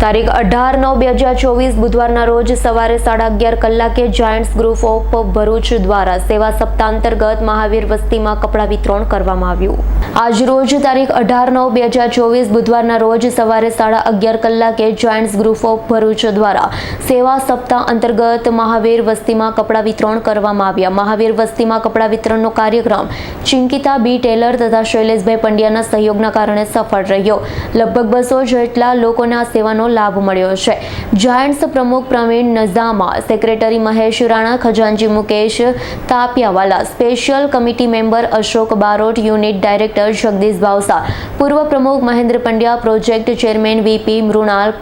તારીખ 18/9/2024 બુધવારના રોજ સવારે 11:30 કલાકે જાયન્ટ્સ ગ્રુપ ઓફ ભરૂચ દ્વારા સેવા સપ્તાહ અંતર્ગત મહાવીર વસ્તીમાં કપડાં વિતરણ કરવામાં આવ્યું. આજ રોજ તારીખ 18/9/2024 બુધવારના રોજ સવારે 11:30 કલાકે જાયન્ટ્સ ગ્રુપ ઓફ ભરૂચ દ્વારા સેવા સપ્તાહ અંતર્ગત મહાવીર વસ્તીમાં કપડાં વિતરણ કરવામાં આવ્યા. મહાવીર વસ્તીમાં કપડાં વિતરણનો કાર્યક્રમ ચિંકિતા બી ટેલર તથા શૈલેષભાઈ પંડ્યાના સહયોગના કારણે સફળ રહ્યો. લગભગ 200 જેટલા લોકોને આ સેવાનો લાભ મળ્યો છે. જાયન્ટ્સ પ્રમુખ પ્રવીણ નઝામા, સેક્રેટરી મહેશ રાણા, ખજાનચી Mukesh Tapiyawala, special committee member Ashok Barot, unit director Jagdish Bhavsa, પૂર્વ પ્રમુખ Mahendra Pandya, project chairman VP Mrunal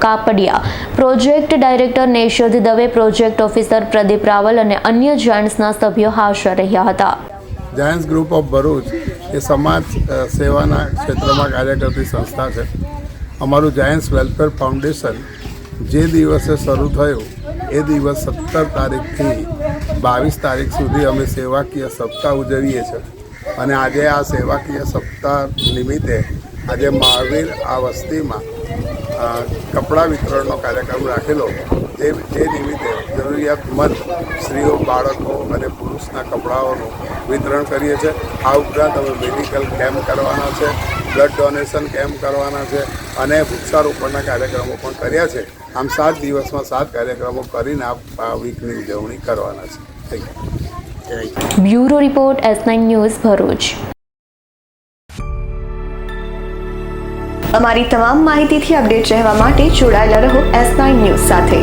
Kapadia, project director Neshad Dave, project officer Pradeep Raval અને અન્ય જાયન્ટ્સના સભ્યો હાજર રહ્યા હતા. જાયન્ટ્સ ગ્રુપ ઓફ ભરૂચ એ સમાજ સેવાના ક્ષેત્રમાં કાર્ય કરતી સંસ્થા છે. અમારું જાયન્ટ્સ વેલફેર ફાઉન્ડેશન જે દિવસે શરૂ થયું એ દિવસ 17 તારીખથી 22 તારીખ સુધી અમે સેવાકીય સપ્તાહ ઉજવીએ છીએ. અને આજે આ સેવાકીય સપ્તાહ નિમિત્તે આજે મહાવીર આ વસ્તીમાં કપડાં વિતરણનો કાર્યક્રમ રાખેલો. જે નિમિત્તે જરૂરિયાતમંદ સ્ત્રીઓ, બાળકો અને પુરુષના કપડાઓનું વિતરણ કરીએ છીએ. આ ઉપરાંત અમે મેડિકલ કેમ્પ કરવાના છે, બ્લડ ડોનેશન કેમ્પ કરવાના છે અને વૃક્ષારોપણના કાર્યક્રમો પણ કર્યા છે. આમ 7 દિવસમાં 7 કાર્યક્રમો કરીને આ વીકની ઉજવણી કરવાના છે. Bureau report S9 news Bharuch. અમારી તમામ માહિતીથી અપડેટ રહેવા માટે જોડાયેલા રહો S9 ન્યૂઝ સાથે.